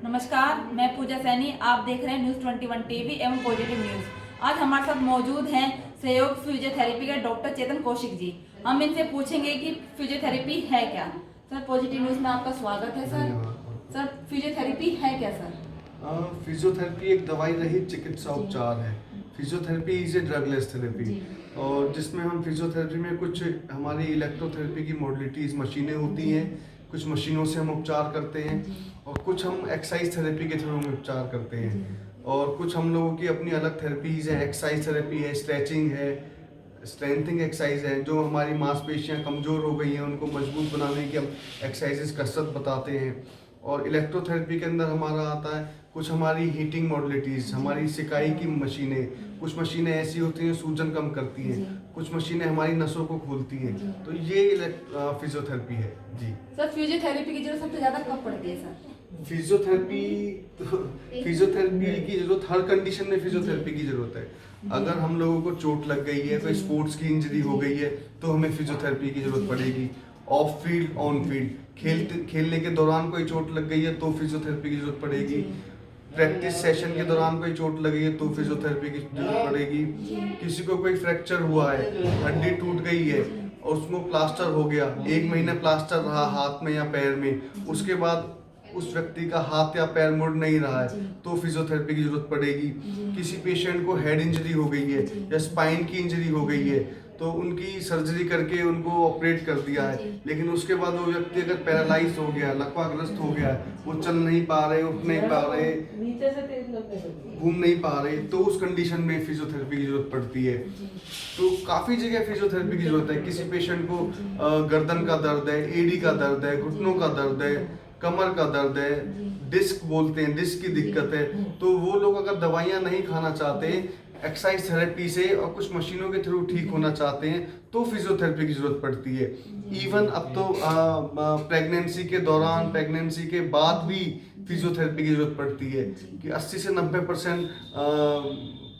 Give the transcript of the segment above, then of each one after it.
नमस्कार, मैं पूजा सैनी। आप देख रहे हैं न्यूज़ 21 टीवी एवं पॉजिटिव न्यूज़। आज हमारे साथ मौजूद हैं सहयोग फिजियोथेरेपी के डॉक्टर चेतन कौशिक जी। हम इनसे पूछेंगे कि फिजियोथेरेपी है क्या। सर, पॉजिटिव न्यूज़ में आपका स्वागत है सर। सर, फिजियोथेरेपी है क्या सर? फिजियोथेरेपी एक दवाई रहित चिकित्सा उपचार है। फिजियोथेरेपी इज ए ड्रगलेस थेरेपी, और जिसमें हम फिजियोथेरेपी में कुछ हमारी इलेक्ट्रोथेरेपी की मॉडलिटीज मशीनें होती हैं, कुछ मशीनों से हम उपचार करते हैं, और कुछ हम एक्सरसाइज थेरेपी के थ्रू में उपचार करते हैं, और कुछ हम लोगों की अपनी अलग थेरेपीज है। एक्सरसाइज थेरेपी है, स्ट्रेचिंग है, स्ट्रेंथिंग एक्सरसाइज है। जो हमारी मांसपेशियां कमज़ोर हो गई हैं उनको मजबूत बनाने की हम एक्सरसाइजेस कसरत बताते हैं। और इलेक्ट्रोथेरेपी के अंदर हमारा आता है कुछ हमारी हीटिंग मॉडलिटीज़, हमारी सिकाई की मशीनें। कुछ मशीनें ऐसी होती हैं सूजन कम करती हैं, कुछ मशीनें हमारी नसों को खोलती हैं। तो ये फिजियोथेरेपी है जी। सर, फिजियोथेरेपी की जरूरत सबसे ज्यादा कब पड़ती है सर? फिजियोथेरेपी की जरूरत हर कंडीशन में फिजियोथेरेपी की जरूरत है। अगर हम लोगों को चोट लग गई है, कोई स्पोर्ट्स की इंजरी हो गई है, तो हमें फिजियोथेरेपी की जरूरत पड़ेगी। ऑफ फील्ड, ऑन फील्ड, खेलने के दौरान कोई चोट लग गई है तो फिजियोथेरेपी की जरूरत पड़ेगी। प्रैक्टिस सेशन के दौरान कोई चोट लगी है तो फिजियोथेरेपी की जरूरत पड़ेगी। किसी को कोई फ्रैक्चर हुआ है, हड्डी टूट गई है और उसको प्लास्टर हो गया, 1 महीना प्लास्टर रहा हाथ में या पैर में, उसके बाद उस व्यक्ति का हाथ या पैर मुड़ नहीं रहा है तो फिजियोथेरेपी की जरूरत पड़ेगी। किसी पेशेंट को हेड इंजरी हो गई है या स्पाइन की इंजरी हो गई है तो उनकी सर्जरी करके उनको ऑपरेट कर दिया है, लेकिन उसके बाद वो व्यक्ति अगर पैरालाइज हो गया, लकवाग्रस्त हो गया, वो चल नहीं पा रहे, उठ नहीं पा रहे, घूम नहीं पा रहे, तो उस कंडीशन में फिजियोथेरेपी की जरूरत पड़ती है। तो काफ़ी जगह फिजियोथेरेपी की जरूरत है। किसी पेशेंट को गर्दन का दर्द है, एडी का दर्द है, घुटनों का दर्द है, कमर का दर्द है, डिस्क बोलते हैं, डिस्क की दिक्कत है, तो वो लोग अगर दवाइयाँ नहीं खाना चाहते, एक्सरसाइज थेरेपी से और कुछ मशीनों के थ्रू ठीक होना चाहते हैं तो फिजियोथेरेपी की जरूरत पड़ती है। इवन अब तो प्रेगनेंसी के दौरान, प्रेगनेंसी के बाद भी फिजियोथेरेपी की जरूरत पड़ती है कि 80 से 90%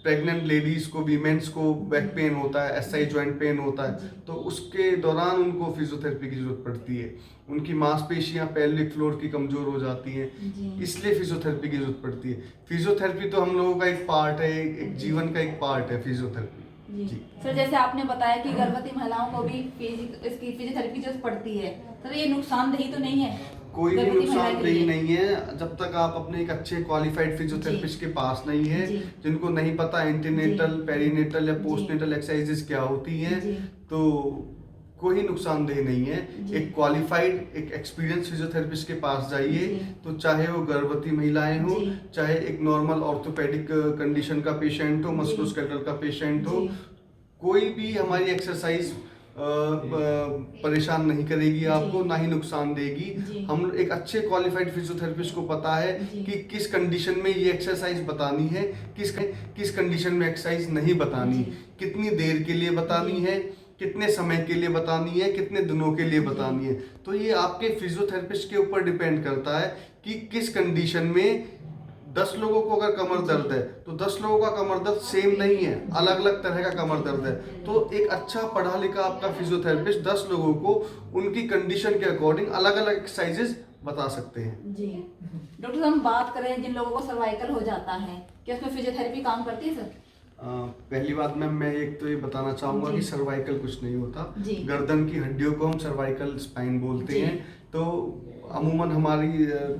प्रेग्नेंट लेडीज को, वीमेंस को बैक पेन होता है, एसआई जॉइंट पेन होता है, तो उसके दौरान उनको फिजियोथेरेपी की जरूरत पड़ती है। उनकी मांसपेशियां पेल्विक फ्लोर की कमजोर हो जाती हैं, इसलिए फिजियोथेरेपी की जरूरत पड़ती है। फिजियोथेरेपी तो हम लोगों का एक पार्ट है, एक जीवन का एक पार्ट है फिजियोथेरेपी जी। सर, जैसे आपने बताया कि गर्भवती महिलाओं को भी इसकी फिजियोथेरेपी की जरूरत पड़ती है, सर ये नुकसानदेही तो नहीं है? कोई भी नुकसानदेही नहीं है जब तक आप अपने एक अच्छे क्वालिफाइड फिजियोथेरेपिस्ट के पास नहीं है, जिनको नहीं पता एंटीनेटल, पेरीनेटल या पोस्टनेटल एक्सरसाइजेस क्या होती हैं, तो कोई नुकसानदेह नहीं है। एक क्वालिफाइड, एक एक्सपीरियंस फिजियोथेरेपिस्ट के पास जाइए, तो चाहे वो गर्भवती महिलाएं हो, चाहे एक नॉर्मल ऑर्थोपेडिक कंडीशन का पेशेंट हो, मस्कुलोस्केलेटल का पेशेंट हो, कोई भी हमारी एक्सरसाइज परेशान नहीं करेगी आपको, ना ही नुकसान देगी। हम एक अच्छे क्वालिफाइड फिजियोथेरेपिस्ट को पता है कि किस कंडीशन में ये एक्सरसाइज बतानी है, किस कंडीशन में एक्सरसाइज नहीं बतानी, कितनी देर के लिए बतानी है, कितने समय के लिए बतानी है, कितने दिनों के लिए बतानी है। तो ये आपके फिजियोथेरेपिस्ट के ऊपर डिपेंड करता है कि किस कंडीशन में। 10 लोगों को अगर कमर दर्द है तो 10 लोगों का कमर दर्द सेम नहीं है, अलग अलग तरह का कमर दर्द है। तो एक अच्छा पढ़ा लिखा आपका फिजियोथेरेपिस्ट 10 लोगों को उनकी कंडीशन के अकॉर्डिंग अलग अलग एक्सरसाइजेस बता सकते हैं जी। डॉक्टर, हम बात करें जिन लोगों को सर्वाइकल हो जाता है, क्या उसमें फिजियोथेरेपी काम करती है सर? पहली बात मैम, मैं एक तो ये बताना चाहूँगा कि सर्वाइकल कुछ नहीं होता। गर्दन की हड्डियों को हम सर्वाइकल स्पाइन बोलते हैं। तो अमूमन हमारी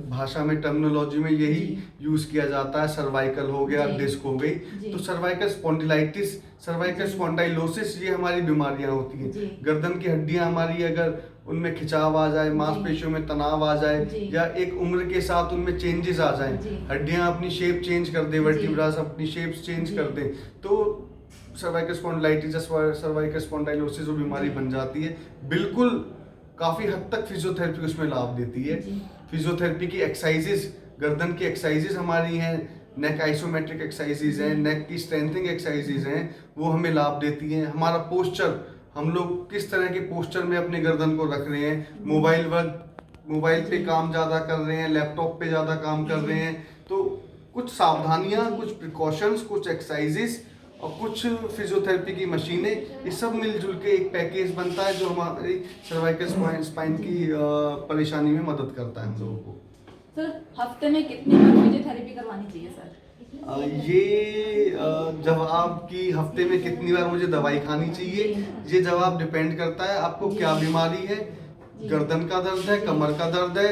भाषा में, टर्मिनोलॉजी में यही यूज किया जाता है। सर्वाइकल हो गया, डिस्क हो गई, तो सर्वाइकल स्पॉन्डिलाइटिस, सर्वाइकल स्पॉन्डाइलोसिस, ये हमारी बीमारियां होती हैं। गर्दन की हड्डियां हमारी अगर उनमें खिंचाव आ जाए, मांसपेशियों में तनाव आ जाए, या एक उम्र के साथ उनमें चेंजेस आ जाए, हड्डियां अपनी शेप चेंज कर दे, वर्टिब्रास अपनी शेप्स चेंज कर दे, तो सर्वाइकल स्पॉन्डिलाइटिस या सर्वाइकल स्पॉन्डाइलोसिस वो बीमारी बन जाती है। बिल्कुल काफ़ी हद तक फिजियोथेरेपी उसमें लाभ देती है। फिजियोथेरेपी की एक्सरसाइजेज, गर्दन की एक्सरसाइजेज हमारी हैं, नेक आइसोमेट्रिक एक्सरसाइजेज हैं, नेक की स्ट्रेंथिंग एक्सरसाइजेज हैं, वो हमें लाभ देती हैं। हमारा पोस्चर, हम लोग किस तरह के पोस्चर में अपने गर्दन को रख रहे हैं, मोबाइल पे काम ज़्यादा कर रहे हैं, लैपटॉप पे ज़्यादा काम कर रहे हैं, तो कुछ सावधानियाँ, कुछ प्रिकॉशंस, कुछ एक्सरसाइजेस और कुछ फिजियोथेरेपी की मशीनें, ये सब मिलजुल के एक पैकेज बनता है जो हमारी सर्वाइकल स्पाइन की परेशानी में मदद करता है हम लोगों को। सर हफ्ते में कितनी बार फिजियोथेरेपी करवानी चाहिए सर? जब आपकी हफ्ते में कितनी बार मुझे दवाई खानी चाहिए, ये जवाब डिपेंड करता है आपको क्या बीमारी है। गर्दन का दर्द है, कमर का दर्द है,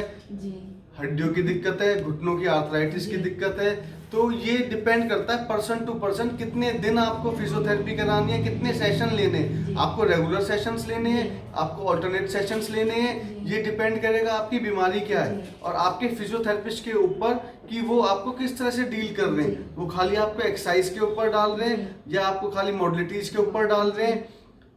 हड्डियों की दिक्कत है, घुटनों की आर्थराइटिस की दिक्कत है, तो ये डिपेंड करता है पर्सन टू पर्सन कितने दिन आपको फिजियोथेरेपी करानी है, कितने सेशन लेने हैं, आपको रेगुलर सेशंस लेने हैं, आपको ऑल्टरनेट सेशंस लेने हैं। ये डिपेंड करेगा आपकी बीमारी क्या है और आपके फिजियोथेरेपिस्ट के ऊपर कि वो आपको किस तरह से डील कर रहे हैं। वो खाली आपको एक्सरसाइज के ऊपर डाल रहे हैं या आपको खाली मॉडलिटीज के ऊपर डाल रहे हैं,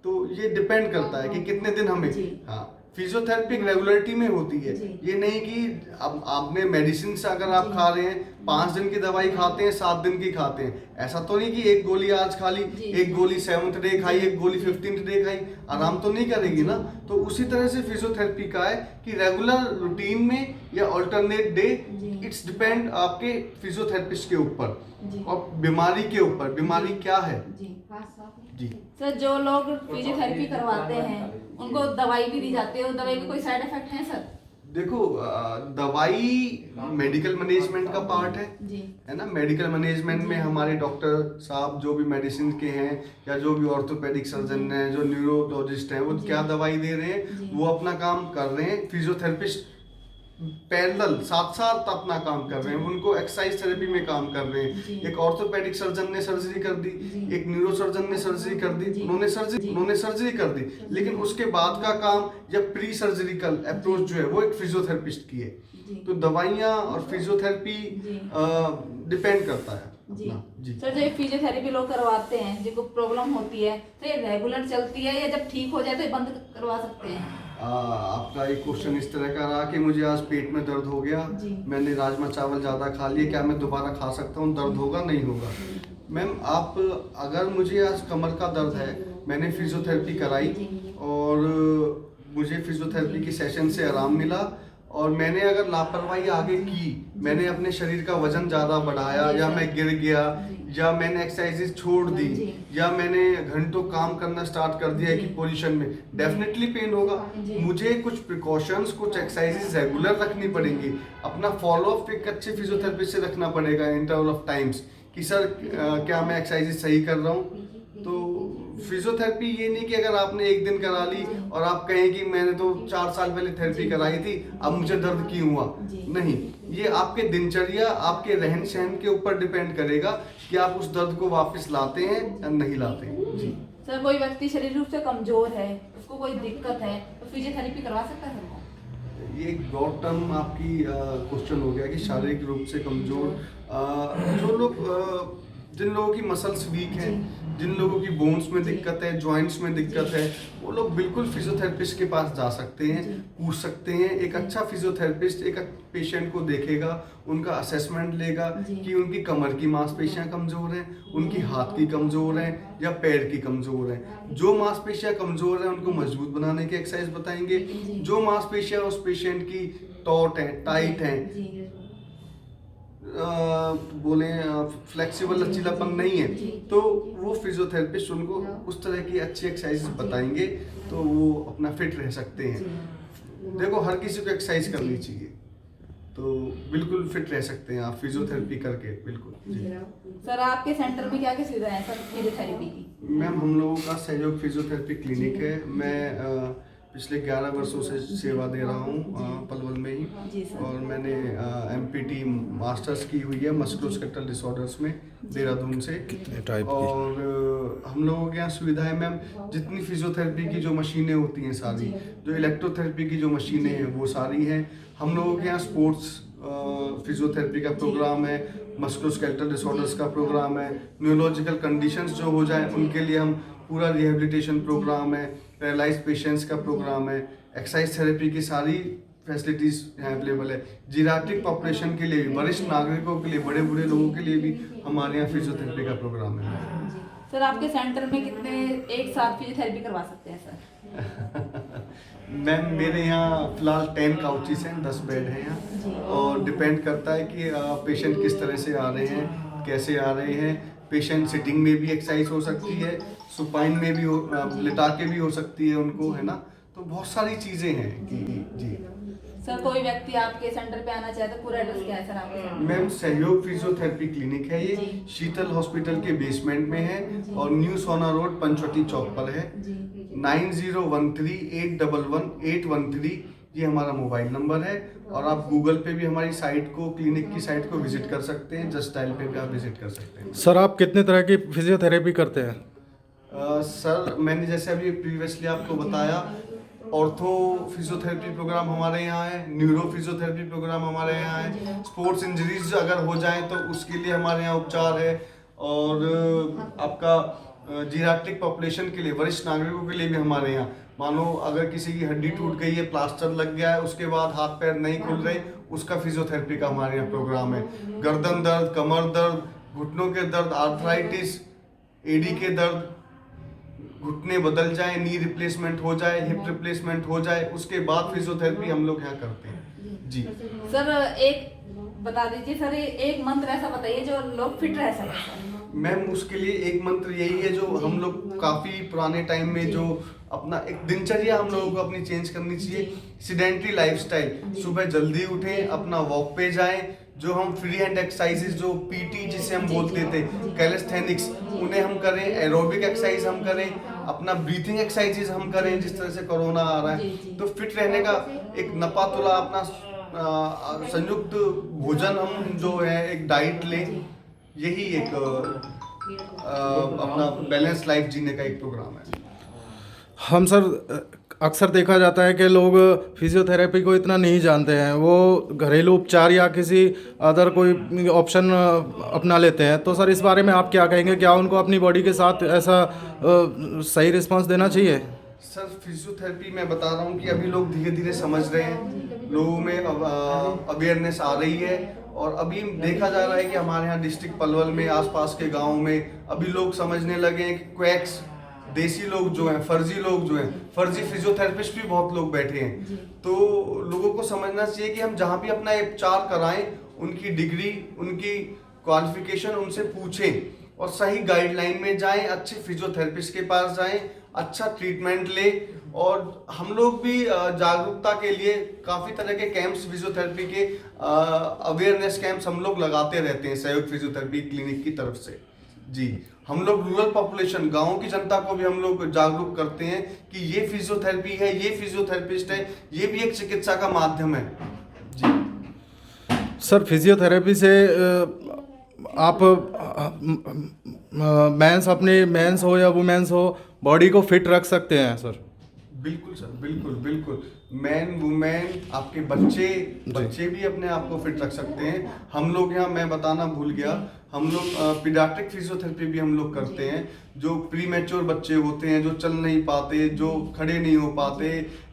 तो ये डिपेंड करता है कि कितने दिन हमें। हाँ, फिजियोथेरेपी रेगुलरिटी में होती है, ये नहीं कि अब आपने मेडिसिन से अगर आप खा रहे हैं 5 दिन की दवाई खाते हैं 7 दिन की खाते हैं, ऐसा तो नहीं कि एक गोली आज खा ली, एक गोली 7th डे खाई, एक गोली 15th डे खाई, आराम तो नहीं करेगी ना। तो उसी तरह से फिजियोथेरेपी का है कि रेगुलर रूटीन में या अल्टरनेट डे, इट्स डिपेंड आपके फिजियोथेरेपिस्ट के ऊपर और बीमारी के ऊपर, बीमारी क्या है। जी सर, जो लोग फिजियोथेरेपी करवाते हैं उनको दवाई भी दी जाती है, और दवाई के कोई साइड इफेक्ट है सर? देखो, दवाई मेडिकल मैनेजमेंट का पार्ट है ना। मेडिकल मैनेजमेंट में हमारे डॉक्टर साहब जो भी मेडिसिन के हैं या जो भी ऑर्थोपेडिक सर्जन हैं, जो न्यूरोलॉजिस्ट हैं, वो क्या दवाई दे रहे हैं, वो अपना काम कर रहे हैं। फिजियोथेरेपिस्ट पैरेलल साथ साथ अपना काम कर रहे हैं, उनको एक्सरसाइज थेरेपी में काम कर रहे हैं। एक ऑर्थोपेडिक सर्जन ने सर्जरी कर दी, एक न्यूरो सर्जन ने सर्जरी कर दी, उन्होंने सर्जरी कर दी, लेकिन उसके बाद का काम या प्री सर्जरिकल अप्रोच जो है वो एक फिजियोथेरेपिस्ट की है। तो दवाइयाँ और फिजियोथेरेपी डिपेंड करता है। जी सर, जो फिजियोथेरेपी लोग करवाते हैं जिनको प्रॉब्लम होती है, तो ये रेगुलर चलती है या जब ठीक हो जाए तो ये बंद करवा सकते हैं? आपका एक क्वेश्चन इस तरह का रहा कि मुझे आज पेट में दर्द हो गया, मैंने राजमा चावल ज़्यादा खा लिए, क्या मैं दोबारा खा सकता हूँ? दर्द होगा? नहीं होगा। मैम, आप अगर मुझे आज कमर का दर्द है, मैंने फिजियोथेरेपी कराई और मुझे फिजियोथेरेपी की सेशन से आराम मिला, और मैंने अगर लापरवाही आगे की, मैंने अपने शरीर का वजन ज़्यादा बढ़ाया या मैं गिर गया या मैंने एक्सरसाइजेज छोड़ दी या मैंने घंटों काम करना स्टार्ट कर दिया एक ही पोजीशन में, डेफिनेटली पेन होगा। मुझे कुछ प्रिकॉशंस, कुछ एक्सरसाइजेज रेगुलर रखनी पड़ेंगी, अपना फॉलोअप एक अच्छे फिजियोथेरेपिस्ट से रखना पड़ेगा इंटरवल ऑफ टाइम्स कि सर क्या मैं एक्सरसाइजेज सही कर रहा हूँ। तो फिजियोथेरेपी ये नहीं कि अगर आपने एक दिन करा ली और आप कहें कि मैंने तो 4 साल पहले थेरेपी कराई थी, अब मुझे दर्द क्यों हुआ। नहीं, ये आपके दिनचर्या, आपके रहन सहन के ऊपर डिपेंड करेगा कि आप उस दर्द को वापस लाते हैं या नहीं लाते हैं। जी सर, कोई व्यक्ति शरीर रूप से कमजोर है, उसको कोई दिक्कत है, तो फिजियोथेरेपी करवा सकता है? ये एक ब्रॉड टर्म आपकी क्वेश्चन हो गया कि शारीरिक रूप से कमजोर, जो लोग जिन लोगों की मसल्स वीक हैं, जिन लोगों की बोन्स में दिक्कत है, जॉइंट्स में दिक्कत है, वो लोग बिल्कुल फिजियोथेरेपिस्ट के पास जा सकते हैं, पूछ सकते हैं। एक अच्छा फिजियोथेरेपिस्ट एक पेशेंट को देखेगा, उनका असेसमेंट लेगा कि उनकी कमर की मांसपेशियां कमजोर हैं, उनकी हाथ की कमजोर हैं या पैर की कमजोर हैं। जो मांसपेशियां कमजोर हैं उनको मजबूत बनाने की एक्सरसाइज बताएंगे, जो मांसपेशियां उस पेशेंट की टॉट हैं, टाइट हैं, बोले फ्लेक्सिबल, लचीलापन नहीं है, तो वो फिजियोथेरेपिस्ट उनको उस तरह की अच्छी एक्सरसाइज बताएंगे तो वो अपना फिट रह सकते हैं। देखो, हर किसी को एक्सरसाइज करनी चाहिए, तो बिल्कुल फिट रह सकते हैं आप फिजियोथेरेपी करके। बिल्कुल जी। सर, आपके सेंटर में क्या क्या सुविधाएं हैं सर फिजियोथेरेपी की? मैम, हम लोगों का सहयोग फिजियोथेरेपी क्लिनिक है। मैं पिछले 11 वर्षों से सेवा दे रहा हूँ पलवल में ही, और मैंने MPT मास्टर्स की हुई है मस्कुलोस्केलेटल डिसऑर्डर्स में देहरादून से। और हम लोगों के यहाँ सुविधाएं मैम, जितनी फिजियोथेरेपी की जो मशीनें होती हैं सारी, जो इलेक्ट्रोथेरेपी की जो मशीनें हैं वो सारी हैं। हम लोगों के यहाँ स्पोर्ट्स फिजियोथेरेपी का प्रोग्राम है, मस्कुलोस्केलेटल डिसऑर्डर्स का प्रोग्राम है, न्यूरोलॉजिकल कंडीशंस जो हो जाए उनके लिए हम पूरा रिहेबिलिटेशन प्रोग्राम है, पैरालाइज पेशेंट्स का प्रोग्राम है, एक्सरसाइज थेरेपी की सारी फैसिलिटीज यहाँ अवेलेबल है। जीराट्रिक पॉपुलेशन के लिए भी, वरिष्ठ नागरिकों के लिए, बड़े बूढ़े लोगों के लिए भी हमारे यहाँ फिजियोथेरेपी का प्रोग्राम है। सर, आपके सेंटर में कितने एक साथ फिजियोथेरेपी करवा सकते हैं सर? मैम, मेरे यहाँ फिलहाल 10 काउचेस हैं, 10 बेड हैं यहाँ, और डिपेंड करता है कि पेशेंट किस तरह से आ रहे हैं, कैसे आ रहे हैं। पेशेंट सिटिंग में भी एक्सरसाइज हो सकती है, सुपाइन में भी लिटा के भी हो सकती है उनको, है ना। तो बहुत सारी चीज़ें हैं कि जी। सर कोई व्यक्ति आपके सेंटर पे आना चाहे तो पूरा एड्रेस क्या है सर आपके सेंटर? मैम सहयोग फिजियोथेरेपी क्लिनिक है ये, जी। शीतल हॉस्पिटल के बेसमेंट में है और न्यू सोना रोड पंचवटी चौक पर है। जी 9013811813 ये हमारा मोबाइल नंबर है और आप गूगल पे भी हमारी साइट को, क्लिनिक की साइट को विजिट कर सकते हैं। जस्ट डायल पे भी आप विजिट कर सकते हैं। सर आप कितने तरह की फिजियोथेरेपी करते हैं? सर मैंने जैसे अभी प्रीवियसली आपको बताया, ऑर्थो फिजियोथेरेपी प्रोग्राम हमारे यहाँ है, न्यूरो फिजियोथेरेपी प्रोग्राम हमारे यहाँ है, स्पोर्ट्स इंजरीज अगर हो जाए तो उसके लिए हमारे यहाँ उपचार है, और आपका जीराट्रिक पॉपुलेशन के लिए, वरिष्ठ नागरिकों के लिए भी हमारे यहाँ, मानो अगर किसी की हड्डी टूट गई है, प्लास्टर लग गया है, उसके बाद हाथ पैर नहीं खुल रहे, उसका फिजियोथेरेपी का हमारे यहाँ प्रोग्राम है। गर्दन दर्द, कमर दर्द, घुटनों के दर्द, आर्थराइटिस, एडी के दर्द, घुटने बदल जाए, नी रिप्लेसमेंट हो जाए, हिप रिप्लेसमेंट हो जाए, उसके बाद फिजियोथेरेपी हम लोग यहाँ करते हैं। जी सर एक बता दीजिए सर, एक मंत्र ऐसा बताइए जो लोग फिट रह सके। मैम उसके लिए एक मंत्र यही है जो हम लोग काफी पुराने टाइम में जो अपना एक दिनचर्या हम लोगों को अपनी चेंज करनी चाहिए। सिडेंट्री लाइफस्टाइल, सुबह जल्दी उठें, अपना वॉक पे जाएं, जो हम फ्री हैंड एक्सरसाइजेस जो पीटी जिसे हम बोलते थे, कैलिस्थेनिक्स, उन्हें हम करें, एरोबिक एक्सरसाइज हम करें, अपना ब्रीथिंग एक्सरसाइजेस हम करें। जिस तरह से कोरोना आ रहा है तो फिट रहने का एक नपा तुला अपना संयुक्त भोजन हम जो है एक डाइट लें, यही एक अपना बैलेंस लाइफ जीने का एक प्रोग्राम है। हम सर अक्सर देखा जाता है कि लोग फिजियोथेरेपी को इतना नहीं जानते हैं, वो घरेलू उपचार या किसी अदर कोई ऑप्शन अपना लेते हैं। तो सर इस बारे में आप क्या कहेंगे, क्या उनको अपनी बॉडी के साथ ऐसा सही रिस्पांस देना चाहिए? सर फिजियोथेरेपी मैं बता रहा हूँ कि अभी लोग धीरे धीरे समझ रहे हैं, लोगों में अवेयरनेस आ रही है, और अभी देखा जा रहा है कि हमारे यहाँ डिस्ट्रिक्ट पलवल में, आसपास के गाँव में अभी लोग समझने लगे हैं कि क्वैक्स, देसी लोग जो हैं, फर्जी लोग जो हैं, फर्जी फिजियोथेरेपिस्ट भी बहुत लोग बैठे हैं। तो लोगों को समझना चाहिए कि हम जहाँ भी अपना उपचार कराएं, उनकी डिग्री, उनकी क्वालिफिकेशन उनसे पूछें और सही गाइडलाइन में जाएं, अच्छे फिजियोथेरेपिस्ट के पास जाएं, अच्छा ट्रीटमेंट ले। और हम लोग भी जागरूकता के लिए काफ़ी तरह के कैंप्स, फिजियोथेरेपी के अवेयरनेस कैंप्स हम लोग लगाते रहते हैं सहयोग फिजियोथेरेपी क्लिनिक की तरफ से। जी हम लोग रूरल पॉपुलेशन, गाँव की जनता को भी हम लोग जागरूक करते हैं कि ये फिजियोथेरेपी है, ये फिजियोथेरेपिस्ट है, ये भी एक चिकित्सा का माध्यम है। जी सर फिजियोथेरेपी से आप मेंस हो या वुमेन्स हो, बॉडी को फिट रख सकते हैं सर? बिल्कुल सर, बिल्कुल बिल्कुल। मैन वुमेन, आपके बच्चे भी अपने आप को फिट रख सकते हैं। हम लोग यहाँ, मैं बताना भूल गया, हम लोग पीडियाट्रिक फिजियोथेरेपी भी हम लोग करते हैं। जो प्री मैच्योर बच्चे होते हैं, जो चल नहीं पाते, जो खड़े नहीं हो पाते,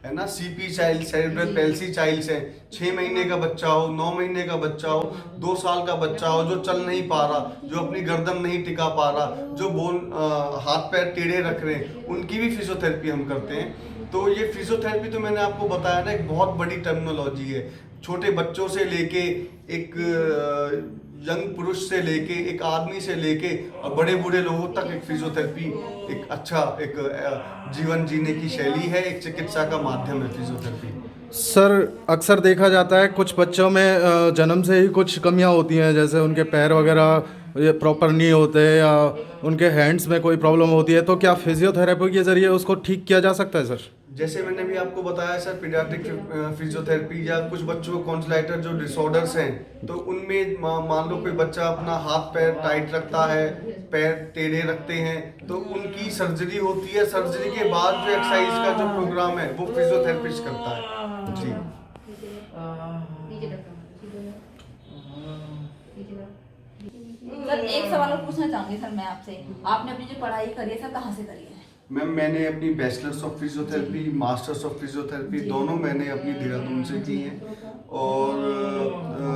है ना, CP child, cerebral palsy childs हैं, 6 महीने का बच्चा हो, 9 महीने का बच्चा हो, 2 साल का बच्चा हो, जो चल नहीं पा रहा, जो अपनी गर्दन नहीं टिका पा रहा, जो हाथ पैर टेढ़े रख रहे हैं, उनकी भी फिजियोथेरेपी हम करते हैं। तो ये फिजियोथेरेपी तो मैंने आपको बताया ना, एक बहुत बड़ी टर्मिनोलॉजी है। छोटे बच्चों से लेके एक यंग पुरुष से लेके एक आदमी से लेके और बड़े बूढ़े लोगों तक एक फिजियोथेरेपी एक अच्छा एक जीवन जीने की शैली है, एक चिकित्सा का माध्यम है फिजियोथेरेपी। सर अक्सर देखा जाता है कुछ बच्चों में जन्म से ही कुछ कमियां होती हैं, जैसे उनके पैर वगैरह ये प्रॉपर नहीं होते या उनके हैंड्स में कोई प्रॉब्लम होती है, तो क्या फिजियोथेरेपी के ज़रिए उसको ठीक किया जा सकता है सर? जैसे मैंने भी आपको बताया सर, पीडियाट्रिक फिजियोथेरेपी या कुछ बच्चों को कॉन्सलाइटर जो डिसऑर्डर्स हैं, तो उनमें मान लो कोई बच्चा अपना हाथ पैर टाइट रखता है, पैर टेढ़े रखते हैं, तो उनकी सर्जरी होती है। सर्जरी के बाद जो एक्सरसाइज का जो प्रोग्राम है वो फिजियोथेरेपिस्ट करता है। जी सर एक सवाल और पूछना चाहूंगी सर मैं आपसे, आपने अपनी जो पढ़ाई करी है सर कहाँ से करी है? मैम मैंने अपनी bachelors of physiotherapy, masters of physiotherapy दोनों मैंने अपनी देहरादून से की हैं, और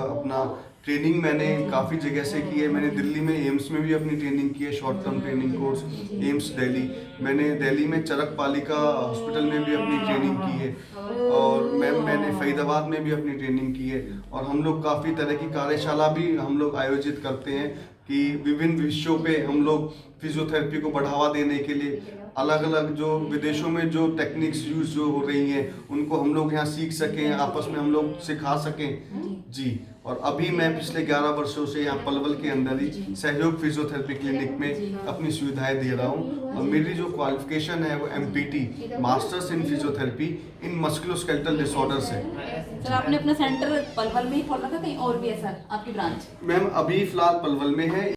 अपना ट्रेनिंग मैंने काफ़ी जगह से की है। मैंने दिल्ली में एम्स में भी अपनी ट्रेनिंग की है, short term training course, AIIMS Delhi. मैंने दिल्ली में चरक पालिका हॉस्पिटल में भी अपनी ट्रेनिंग की है, और मैंने फरीदाबाद में भी अपनी ट्रेनिंग की है। और हम लोग काफ़ी तरह की कार्यशाला भी हम लोग आयोजित करते हैं कि विभिन्न विषयों पे हम लोग फिजियोथेरेपी को बढ़ावा देने के लिए अलग अलग जो विदेशों में जो टेक्निक्स यूज जो हो रही हैं उनको हम लोग यहाँ सीख सकें, आपस में हम लोग सिखा सकें जी। और अभी मैं पिछले 11 वर्षों से यहाँ पलवल के अंदर ही सहयोग फिजियोथेरेपी क्लिनिक में अपनी सुविधाएं दे रहा हूँ। और मेरी जो क्वालिफिकेशन है वो MPT masters in physiotherapy in musculoskeletal disorders है। सर आपने अपना सेंटर पलवल में ही खोल रखा, कहीं और भी है सर आपकी ब्रांच? मैम अभी फिलहाल पलवल में है।